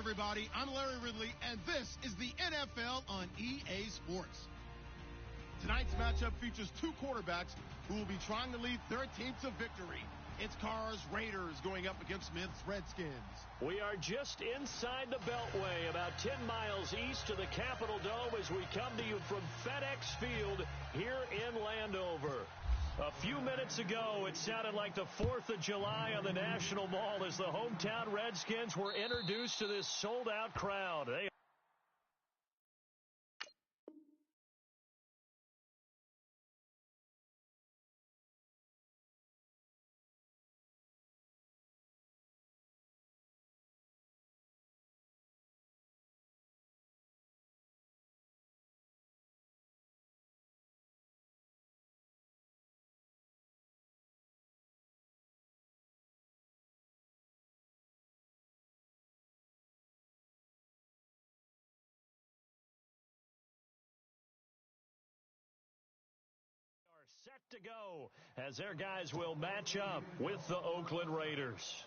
everybody. I'm Larry Ridley, and this is the NFL on EA Sports. Tonight's matchup features two quarterbacks who will be trying to lead their team to victory. It's Carr's Raiders going up against Smith's Redskins. We are just inside the Beltway, about 10 miles east of the Capitol Dome as we come to you from FedEx Field here in Landover. A few minutes ago, it sounded like the 4th of July on the National Mall as the hometown Redskins were introduced to this sold-out crowd. They set to go as their guys will match up with the Oakland Raiders.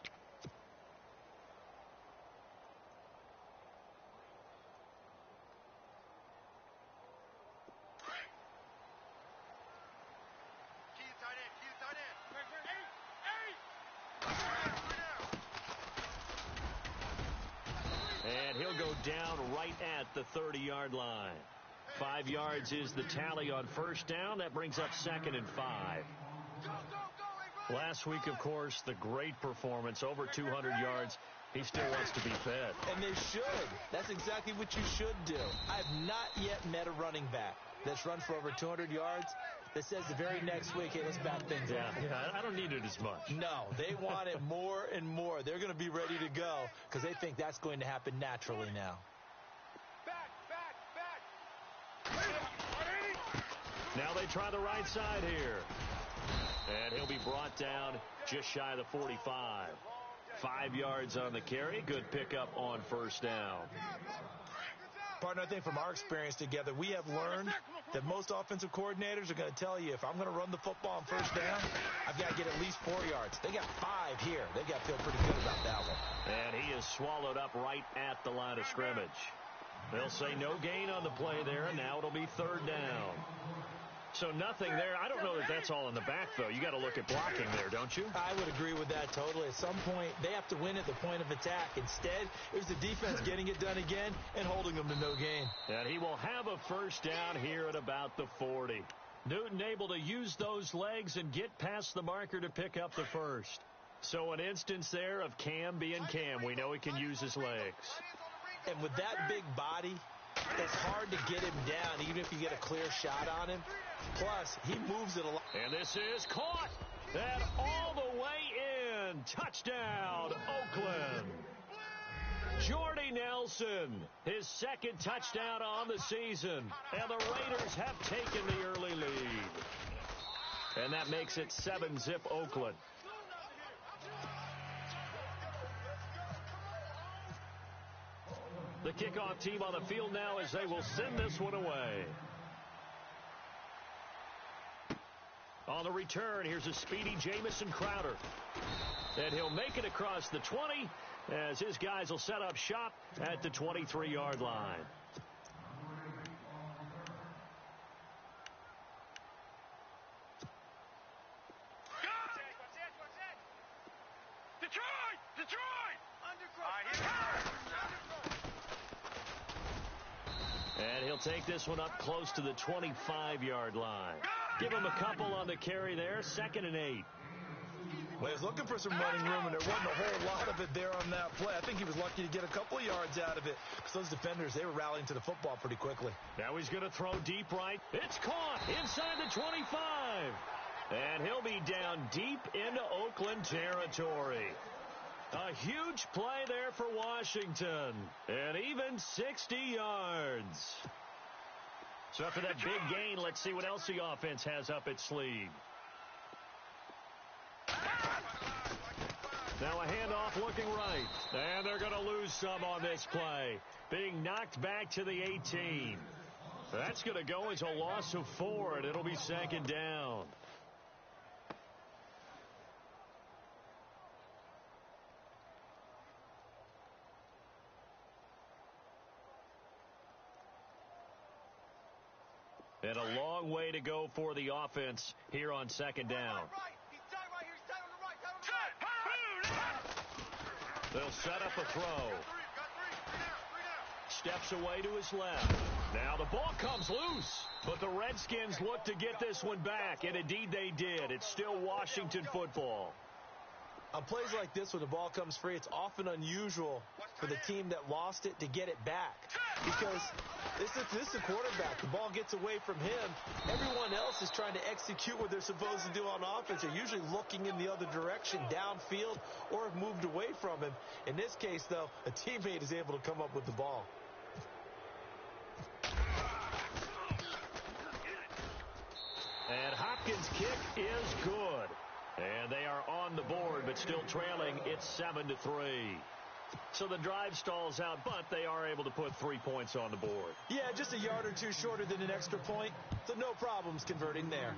And he'll go down right at the 30-yard line. 5 yards is the tally on first down. That brings up 2nd and 5. Last week, of course, the great performance, over 200 yards. He still wants to be fed. And they should. That's exactly what you should do. I've not yet met a running back that's run for over 200 yards that says the very next week, hey, let's back things up. Yeah, I don't need it as much. No, they want it more and more. They're going to be ready to go because they think that's going to happen naturally now. Now they try the right side here. And he'll be brought down just shy of the 45. 5 yards on the carry. Good pickup on first down. Partner, I think from our experience together, we have learned that most offensive coordinators are going to tell you, if I'm going to run the football on first down, I've got to get at least 4 yards. They got 5 here. They got to feel pretty good about that one. And he is swallowed up right at the line of scrimmage. They'll say no gain on the play there, and now it'll be 3rd down. So nothing there. I don't know that that's all in the back, though. You got to look at blocking there, don't you? I would agree with that totally. At some point, they have to win at the point of attack. Instead, it was the defense getting it done again and holding them to no gain. And he will have a first down here at about the 40. Newton able to use those legs and get past the marker to pick up the first. So an instance there of Cam being Cam. We know he can use his legs. And with that big body, it's hard to get him down, even if you get a clear shot on him. Plus, he moves it a lot. And this is caught. And all the way in. Touchdown, Oakland. Jordy Nelson, his 2nd touchdown on the season. And the Raiders have taken the early lead. And that makes it 7-zip Oakland. The kickoff team on the field now as they will send this one away. On the return, here's a speedy Jamison Crowder. And he'll make it across the 20 as his guys will set up shop at the 23-yard line. And he'll take this one up close to the 25-yard line. Give him a couple on the carry there. 2nd and 8. Well, he was looking for some running room, and there wasn't a whole lot of it there on that play. I think he was lucky to get a couple of yards out of it because those defenders, they were rallying to the football pretty quickly. Now he's going to throw deep right. It's caught inside the 25. And he'll be down deep into Oakland territory. A huge play there for Washington. And even 60 yards. So after that big gain, let's see what else the offense has up its sleeve. Now a handoff looking right. And they're going to lose some on this play. Being knocked back to the 18. That's going to go as a loss of 4, and it'll be 2nd down. And a long way to go for the offense here on second down. They'll set up a throw. Steps away to his left. Now the ball comes loose. But the Redskins look to get this one back, and indeed they did. It's still Washington football. On plays like this, when the ball comes free, it's often unusual for the team that lost it to get it back. Because this is a quarterback. The ball gets away from him. Everyone else is trying to execute what they're supposed to do on offense. They're usually looking in the other direction, downfield, or have moved away from him. In this case, though, a teammate is able to come up with the ball. And Hopkins' kick is good. And they are on the board, but still trailing. It's 7-3. So the drive stalls out, but they are able to put 3 points on the board. Yeah, just a yard or two shorter than an extra point, so no problems converting there.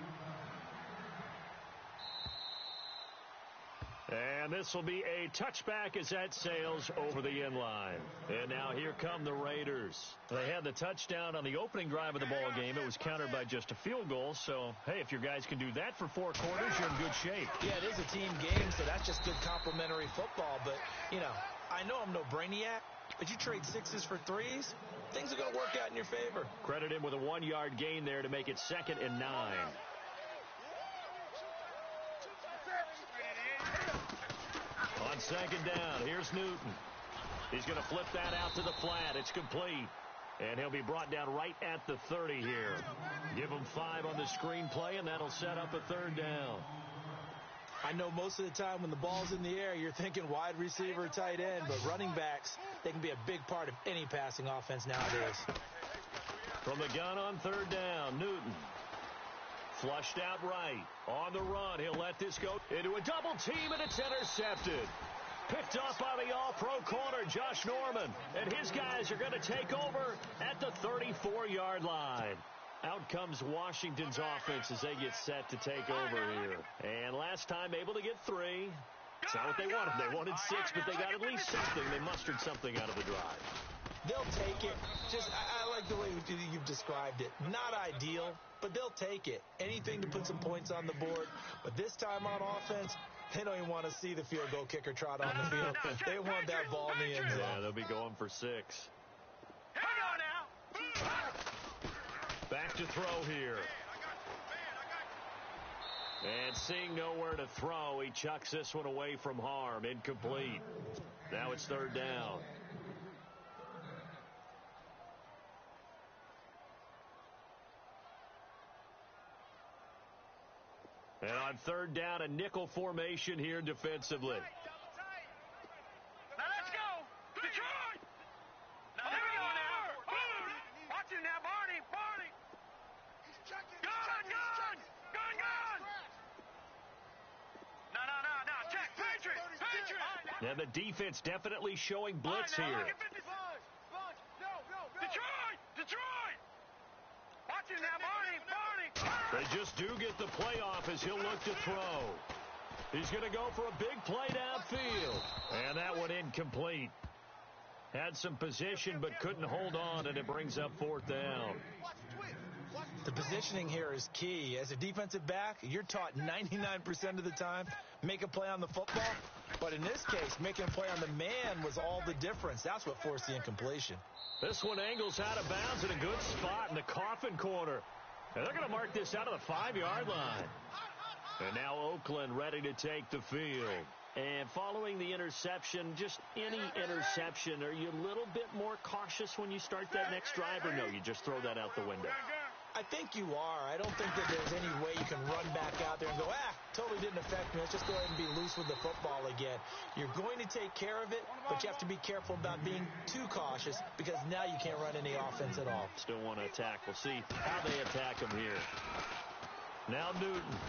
And this will be a touchback as that sails over the end line. And now here come the Raiders. They had the touchdown on the opening drive of the ball game. It was countered by just a field goal. So, hey, if your guys can do that for 4 quarters, you're in good shape. Yeah, it is a team game, so that's just good complimentary football. But, you know, I know I'm no brainiac, but you trade 6s for 3s, things are going to work out in your favor. Credit him with a 1-yard gain there to make it 2nd and 9. On second down, here's Newton. He's going to flip that out to the flat. It's complete. And he'll be brought down right at the 30 here. Give him 5 on the screenplay, and that'll set up a 3rd down. I know most of the time when the ball's in the air, you're thinking wide receiver, tight end, but running backs, they can be a big part of any passing offense nowadays. From the gun on 3rd down, Newton. Flushed out right. On the run, he'll let this go into a double team, and it's intercepted. Picked up by the all-pro corner, Josh Norman. And his guys are going to take over at the 34-yard line. Out comes Washington's offense as they get set to take over here. And last time able to get 3. It's not what they wanted. They wanted 6, but they got at least something. They mustered something out of the drive. They'll take it. Just, I like the way you've described it. Not ideal, but they'll take it. Anything to put some points on the board. But this time on offense, they don't even want to see the field goal kicker trot on the field. They want that ball in the end zone. Yeah, they'll be going for 6. Hang on now. Back to throw here. And seeing nowhere to throw, he chucks this one away from harm. Incomplete. Now it's 3rd down. And on 3rd down, a nickel formation here defensively. Now let's go. Detroit. Now there we go now. Watch him now, Barney. Gun. No. Check. Patriot. Now the defense definitely showing blitz here. Detroit. Watch him now, Barney. They just do get the playoff as he'll look to throw. He's going to go for a big play downfield. And that one incomplete. Had some position but couldn't hold on, and it brings up 4th down. The positioning here is key. As a defensive back, you're taught 99% of the time, make a play on the football. But in this case, making a play on the man was all the difference. That's what forced the incompletion. This one angles out of bounds in a good spot in the coffin corner. And they're going to mark this out of the 5-yard line. And now Oakland ready to take the field. And following the interception, just any interception, are you a little bit more cautious when you start that next drive, or no, you just throw that out the window? I think you are. I don't think that there's any way you can run back out there and go, totally didn't affect me. Let's just go ahead and be loose with the football again. You're going to take care of it, but you have to be careful about being too cautious because now you can't run any offense at all. Still want to attack. We'll see how they attack him here. Now Newton.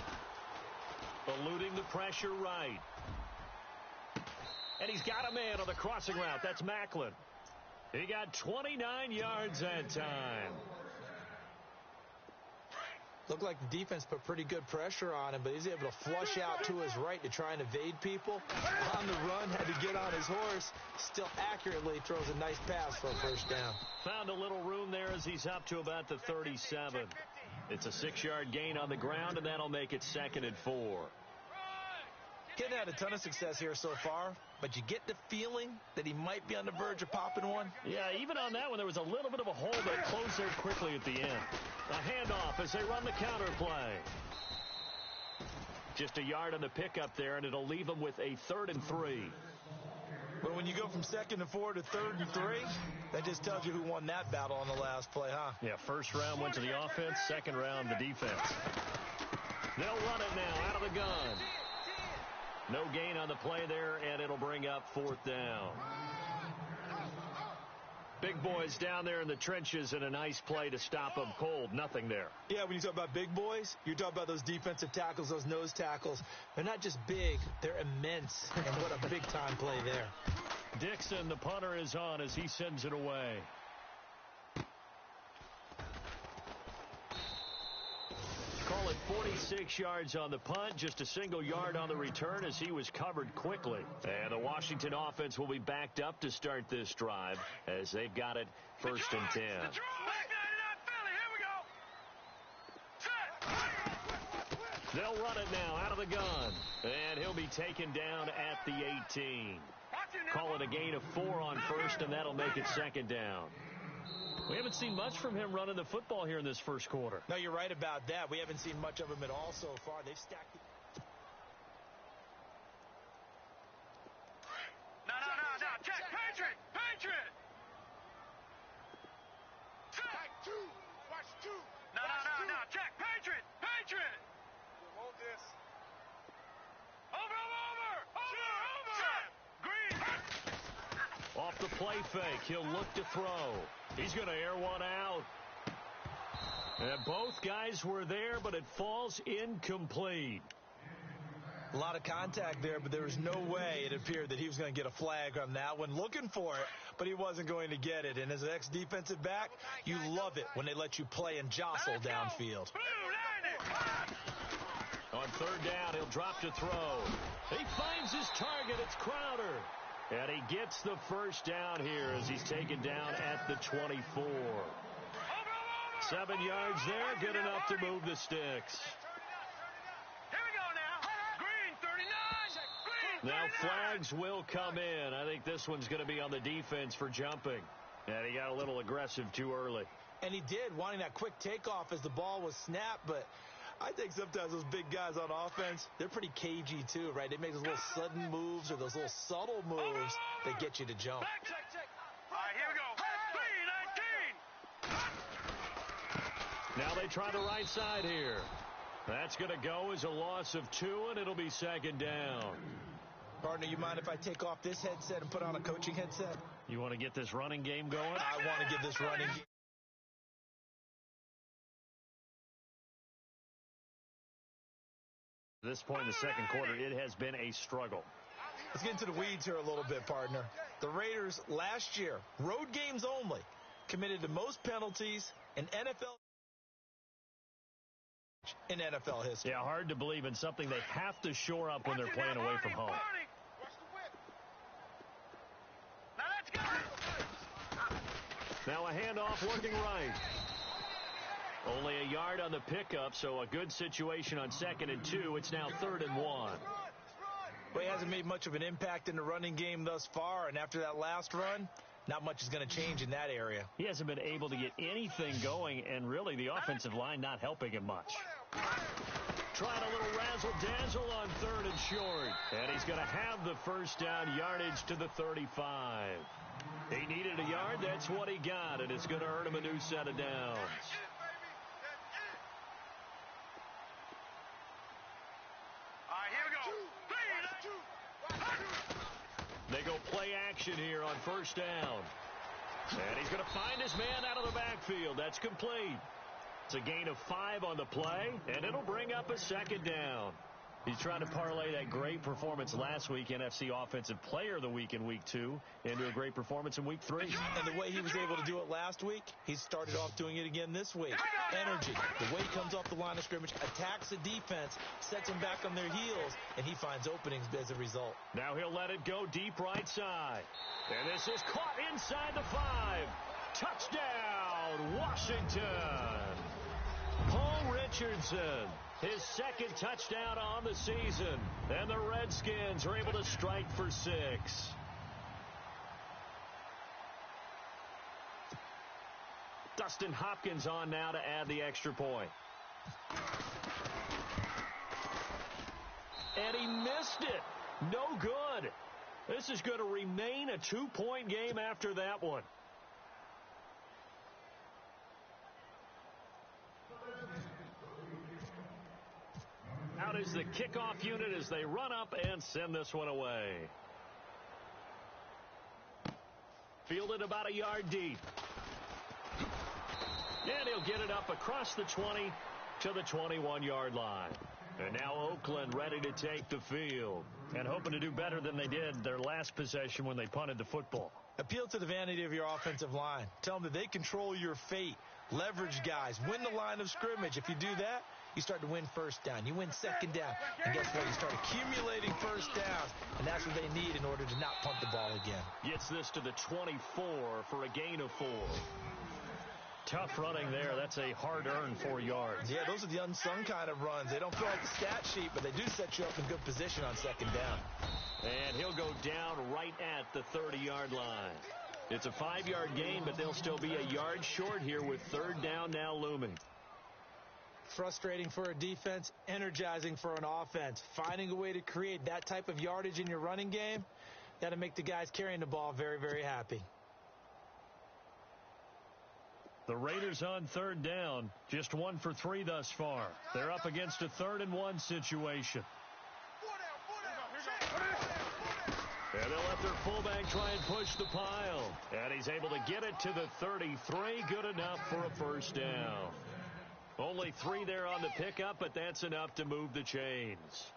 Eluding the pressure right. And he's got a man on the crossing route. That's Macklin. He got 29 yards that time. Looked like the defense put pretty good pressure on him, but he's able to flush out to his right to try and evade people. On the run, had to get on his horse. Still accurately throws a nice pass for a 1st down. Found a little room there as he's up to about the 37. It's a 6-yard gain on the ground, and that'll make it 2nd and 4. Kid had a ton of success here so far, but you get the feeling that he might be on the verge of popping one. Yeah, even on that one, there was a little bit of a hole that closed there quickly at the end. A handoff as they run the counter play. Just a yard on the pickup there, and it'll leave them with a 3rd and 3. But when you go from 2nd and 4 to 3rd and 3, that just tells you who won that battle on the last play, huh? Yeah, first round went to the offense, second round the defense. They'll run it now out of the gun. No gain on the play there, and it'll bring up 4th down. Big boys down there in the trenches, and a nice play to stop them cold. Nothing there. Yeah, when you talk about big boys, you're talking about those defensive tackles, those nose tackles. They're not just big, they're immense. And what a big-time play there. Dixon, the punter, is on as he sends it away. Call it 46 yards on the punt, just a single yard on the return as he was covered quickly. And the Washington offense will be backed up to start this drive as they've got it 1st and 10. They'll run it now out of the gun, and he'll be taken down at the 18. Call it a gain of 4 on 1st, and that'll make it 2nd down. We haven't seen much from him running the football here in this first quarter. No, you're right about that. We haven't seen much of him at all so far. They've stacked it. No. Check. Patriot. Check. 2. Watch 2. No. Check. Patriot. Hold this. Over. Green. Off the play fake, he'll look to throw. He's going to air one out. And both guys were there, but it falls incomplete. A lot of contact there, but there was no way it appeared that he was going to get a flag on that one. Looking for it, but he wasn't going to get it. And as an ex-defensive back, you love it when they let you play and jostle downfield. On 3rd down, he'll drop to throw. He finds his target. It's Crowder. And he gets the 1st down here as he's taken down at the 24. 7 yards there, good enough to move the sticks. Here we go now. Green 39. Now flags will come in. I think this one's going to be on the defense for jumping. And he got a little aggressive too early. And he did, wanting that quick takeoff as the ball was snapped, but I think sometimes those big guys on offense, they're pretty cagey too, right? They make those little sudden moves or those little subtle moves that get you to jump. Check. All right, here we go. Green 19. Now they try the right side here. That's going to go as a loss of 2, and it'll be 2nd down. Partner, you mind if I take off this headset and put on a coaching headset? You want to get this running game going? I want to get this running game. At this point in the second quarter, it has been a struggle. Let's get into the weeds here a little bit, partner. The Raiders last year, road games only, committed the most penalties in NFL history. Yeah, hard to believe in something they have to shore up when they're playing away from home. Now let's go. Now a handoff working right. Only a yard on the pickup, so a good situation on 2nd and 2. It's now 3rd and 1. Well, he hasn't made much of an impact in the running game thus far, and after that last run, not much is going to change in that area. He hasn't been able to get anything going, and really the offensive line not helping him much. Trying a little razzle-dazzle on 3rd and short, and he's going to have the 1st down, yardage to the 35. He needed a yard, that's what he got, and it's going to earn him a new set of downs. They go play action here on 1st down. And he's going to find his man out of the backfield. That's complete. It's a gain of 5 on the play, and it'll bring up a 2nd down. He's trying to parlay that great performance last week, NFC Offensive Player of the Week in Week 2, into a great performance in Week 3. And the way he was able to do it last week, he started off doing it again this week. Energy. The way he comes off the line of scrimmage, attacks the defense, sets them back on their heels, and he finds openings as a result. Now he'll let it go deep right side. And this is caught inside the 5. Touchdown, Washington. Paul Richardson, his second touchdown on the season. And the Redskins are able to strike for 6. Dustin Hopkins on now to add the extra point. And he missed it. No good. This is going to remain a 2-point game after that one. Out is the kickoff unit as they run up and send this one away. Fielded about a yard deep. And he'll get it up across the 20 to the 21-yard line. And now Oakland ready to take the field and hoping to do better than they did their last possession when they punted the football. Appeal to the vanity of your offensive line. Tell them that they control your fate. Leverage guys. Win the line of scrimmage. If you do that, you start to win first down. You win second down. And guess what? You start accumulating first downs. And that's what they need in order to not punt the ball again. Gets this to the 24 for a gain of 4. Tough running there. That's a hard-earned 4 yards. Yeah, those are the unsung kind of runs. They don't fill out the stat sheet, but they do set you up in good position on second down. And he'll go down right at the 30-yard line. It's a 5-yard gain, but they'll still be a yard short here with third down now looming. Frustrating for a defense, energizing for an offense. Finding a way to create that type of yardage in your running game, that'll make the guys carrying the ball very, very happy. The Raiders on third down, just 1 for 3 thus far. They're up against a 3rd-and-1 situation. And they'll let their fullback try and push the pile. And he's able to get it to the 33. Good enough for a first down. Only 3 there on the pickup, but that's enough to move the chains.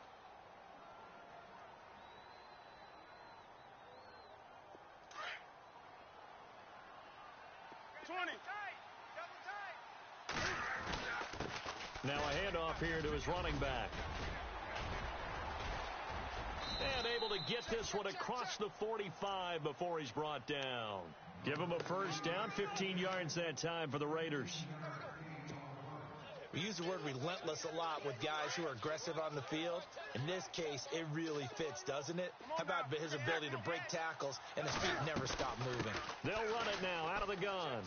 Now a handoff here to his running back. And able to get this one across the 45 before he's brought down. Give him a first down, 15 yards that time for the Raiders. We use the word relentless a lot with guys who are aggressive on the field. In this case, it really fits, doesn't it? How about his ability to break tackles and his feet never stop moving? They'll run it now out of the gun.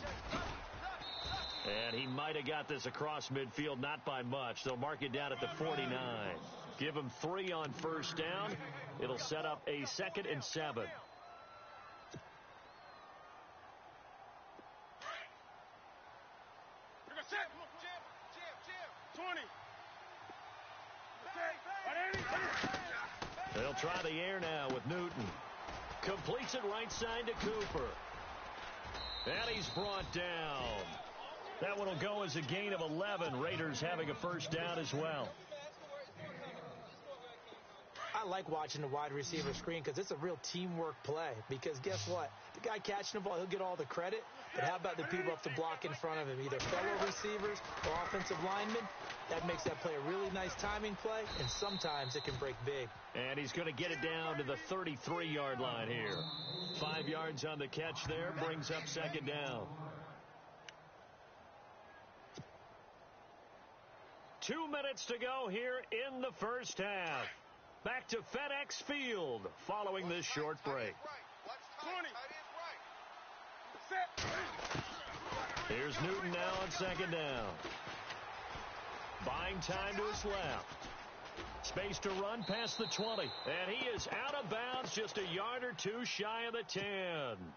And he might have got this across midfield, not by much. They'll mark it down at the 49. Give him 3 on first down. It'll set up a 2nd and 7. They'll try the air now with Newton. Completes it right side to Cooper. And he's brought down. That one will go as a gain of 11. Raiders having a first down as well. I like watching the wide receiver screen because it's a real teamwork play. Because guess what? The guy catching the ball, he'll get all the credit. But how about the people up to block in front of him? Either fellow receivers or offensive linemen. That makes that play a really nice timing play, and sometimes it can break big. And he's going to get it down to the 33-yard line here. 5 yards on the catch there, brings up second down. 2 minutes to go here in the first half. Back to FedEx Field following this short break. Here's Newton now on second down. Buying time to his left. Space to run past the 20. And he is out of bounds, just a yard or 2 shy of the 10.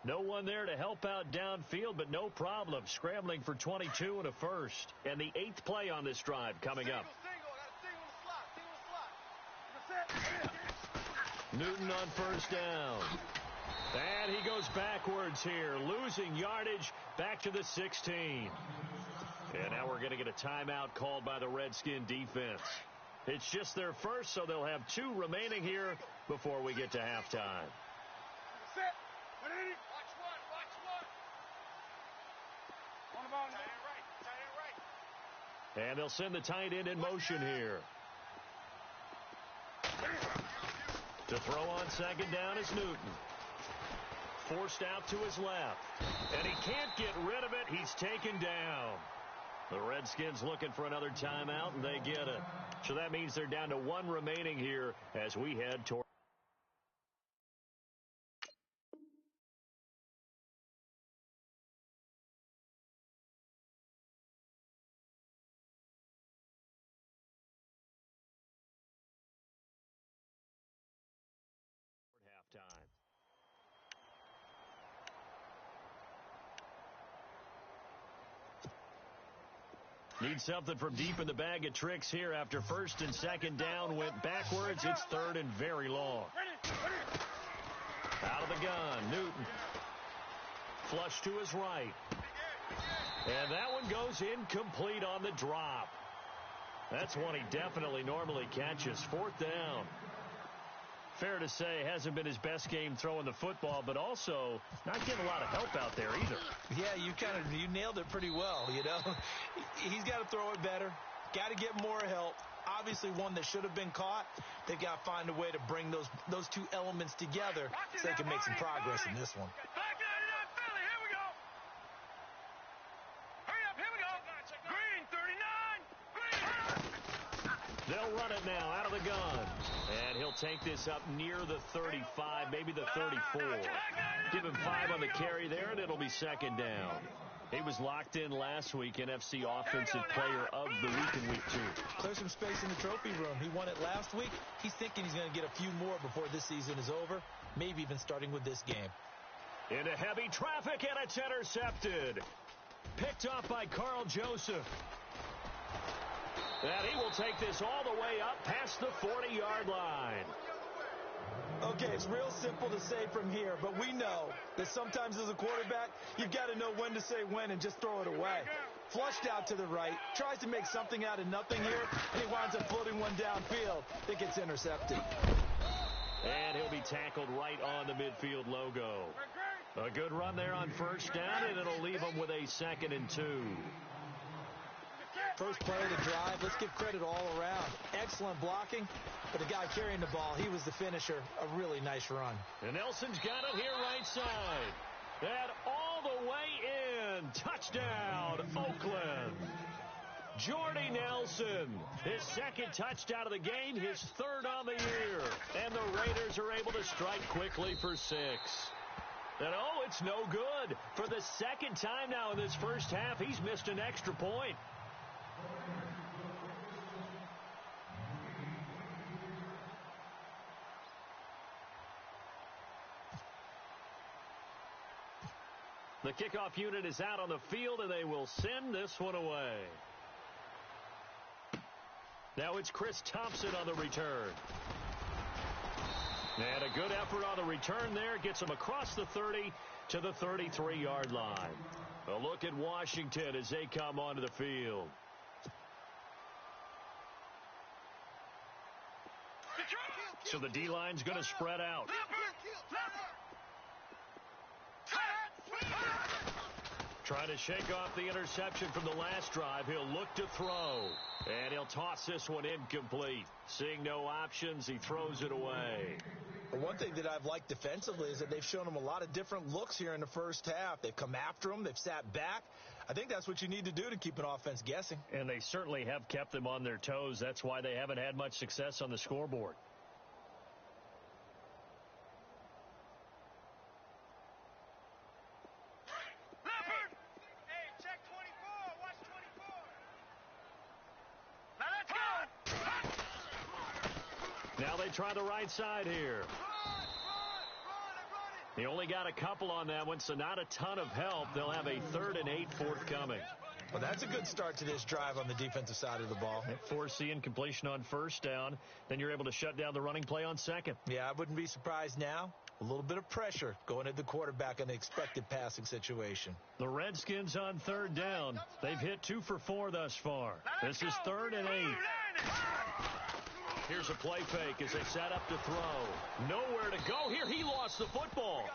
No one there to help out downfield, but no problem. Scrambling for 22 and a first. And the 8th play on this drive coming up. Newton on first down. And he goes backwards here, losing yardage back to the 16. And now we're going to get a timeout called by the Redskin defense. It's just their first, so they'll have 2 remaining here before we get to halftime. And they'll send the tight end in motion here. To throw on second down is Newton. Forced out to his left. And he can't get rid of it. He's taken down. The Redskins looking for another timeout, and they get it. So that means they're down to one remaining here as we head toward halftime. Need something from deep in the bag of tricks here after first and second down went backwards. It's third and very long. Out of the gun, Newton. Flush to his right. And that one goes incomplete on the drop. That's one he definitely normally catches. Fourth down. Fair to say, hasn't been his best game throwing the football, but also not getting a lot of help out there either. Yeah, you nailed it pretty well, you know. He's got to throw it better. Got to get more help. Obviously one that should have been caught. They've got to find a way to bring those two elements together so they can make some progress in this one. Here we go. Hurry up, here we go. Green, 39. Green. They'll run it now out of the gun. And he'll take this up near the 35, maybe the 34. Give him 5 on the carry there, and it'll be second down. He was locked in last week, NFC Offensive Player of the Week in Week 2. Clear some space in the trophy room. He won it last week. He's thinking he's going to get a few more before this season is over, maybe even starting with this game. Into heavy traffic, and it's intercepted. Picked up by Carl Joseph. And he will take this all the way up past the 40-yard line. Okay, it's real simple to say from here, but we know that sometimes as a quarterback, you've got to know when to say when and just throw it away. Flushed out to the right, tries to make something out of nothing here, and he winds up floating one downfield that gets intercepted. And he'll be tackled right on the midfield logo. A good run there on first down, and it'll leave him with a 2nd and 2. First play of the drive, let's give credit all around. Excellent blocking, but the guy carrying the ball, he was the finisher. A really nice run. And Nelson's got it here right side. And all the way in. Touchdown, Oakland. Jordy Nelson, his 2nd touchdown of the game, his 3rd on the year. And the Raiders are able to strike quickly for 6. And oh, it's no good. For the 2nd time now in this first half, he's missed an extra point. The kickoff unit is out on the field, and they will send this one away. Now it's Chris Thompson on the return. And a good effort on the return there. Gets him across the 30 to the 33-yard line. A look at Washington as they come onto the field. So the D-line's going to spread out. Trying to shake off the interception from the last drive. He'll look to throw. And he'll toss this one incomplete. Seeing no options, he throws it away. But one thing that I've liked defensively is that they've shown him a lot of different looks here in the first half. They've come after him. They've sat back. I think that's what you need to do to keep an offense guessing. And they certainly have kept them on their toes. That's why they haven't had much success on the scoreboard. Now they try the right side here. He only got a couple on that one, so not a ton of help. They'll have a 3rd and 8 forthcoming. Well, that's a good start to this drive on the defensive side of the ball. Force the incompletion on first down. Then you're able to shut down the running play on 2nd. Yeah, I wouldn't be surprised now. A little bit of pressure going at the quarterback in the expected passing situation. The Redskins on 3rd down. They've hit 2 for 4 thus far. This is 3rd and 8. Here's a play fake as they set up to throw. Nowhere to go here. He lost the football.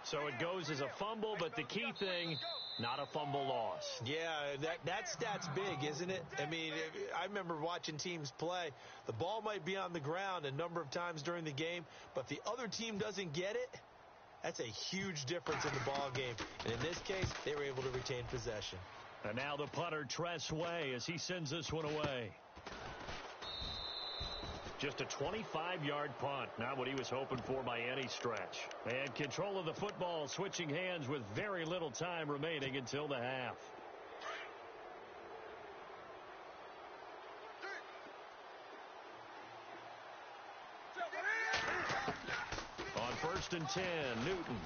So it goes as a fumble, but the key thing, not a fumble loss. Yeah, that stat's big, isn't it? I mean, I remember watching teams play. The ball might be on the ground a number of times during the game, but if the other team doesn't get it, that's a huge difference in the ball game. And in this case, they were able to retain possession. And now the punter, Tress Way, as he sends this one away. Just a 25-yard punt. Not what he was hoping for by any stretch. And control of the football, switching hands with very little time remaining until the half. On 1st and 10, Newton.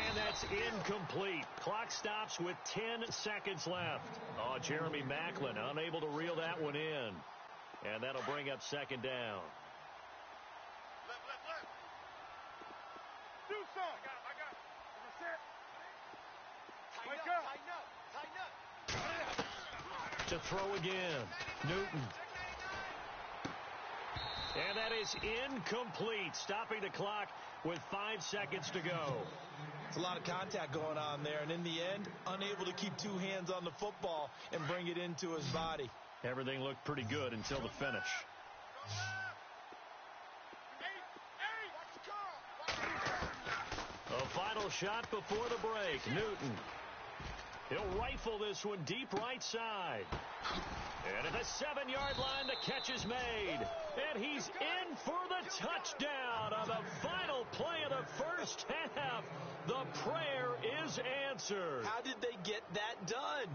And that's incomplete. Clock stops with 10 seconds left. Oh, Jeremy Maclin unable to reel that one in. And that'll bring up 2nd down. Left. Do something. I got it. Tighten up. To throw again. Newton. And that is incomplete. Stopping the clock with 5 seconds to go. It's a lot of contact going on there, and in the end, unable to keep 2 hands on the football and bring it into his body. Everything looked pretty good until the finish. A final shot before the break. Newton. He'll rifle this one deep right side. And at the 7-yard line, the catch is made. And he's in for the touchdown on the final play of the first half. The prayer is answered. How did they get that done?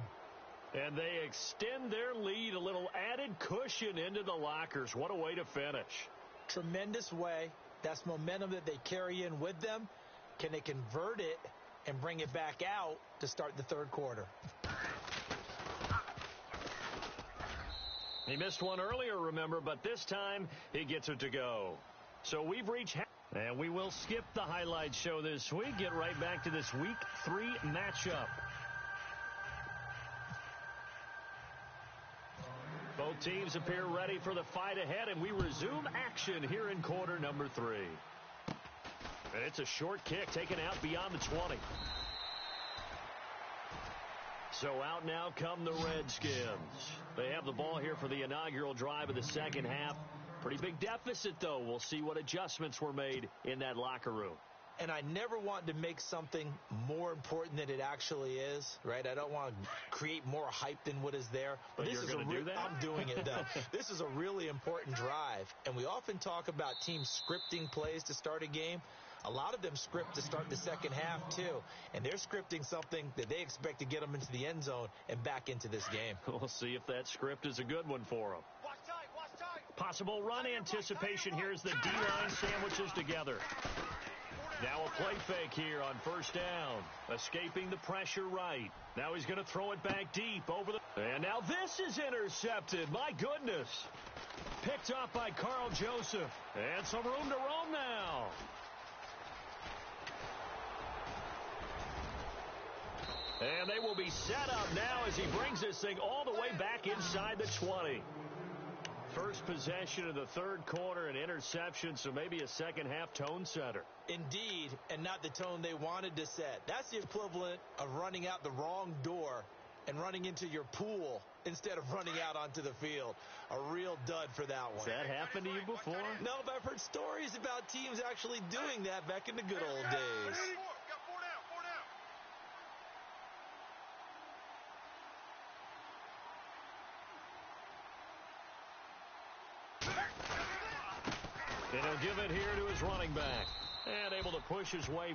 And they extend their lead, a little added cushion into the lockers. What a way to finish. Tremendous way. That's momentum that they carry in with them. Can they convert it and bring it back out to start the 3rd quarter? He missed one earlier, remember, but this time he gets it to go. So we've reached and we will skip the highlight show this week. Get right back to this Week 3 matchup. Both teams appear ready for the fight ahead, and we resume action here in quarter number 3. And it's a short kick taken out beyond the 20. So out now come the Redskins. They have the ball here for the inaugural drive of the second half. Pretty big deficit, though. We'll see what adjustments were made in that locker room. And I never want to make something more important than it actually is, right? I don't want to create more hype than what is there. But you're going to do that? I'm doing it, though. This is a really important drive. And we often talk about teams scripting plays to start a game. A lot of them script to start the second half, too. And they're scripting something that they expect to get them into the end zone and back into this game. We'll see if that script is a good one for them. Possible run anticipation. Here's the D-line sandwiches together. Now a play fake here on 1st down. Escaping the pressure right. Now he's going to throw it back deep over the... And now this is intercepted. My goodness. Picked up by Carl Joseph. And some room to roam now. And they will be set up now as he brings this thing all the way back inside the 20. First possession of the 3rd quarter, an interception, so maybe a second half tone setter. Indeed, and not the tone they wanted to set. That's the equivalent of running out the wrong door and running into your pool instead of running out onto the field. A real dud for that one. Has that happened to you before? No, but I've heard stories about teams actually doing that back in the good old days. And he'll give it here to his running back. And able to push his way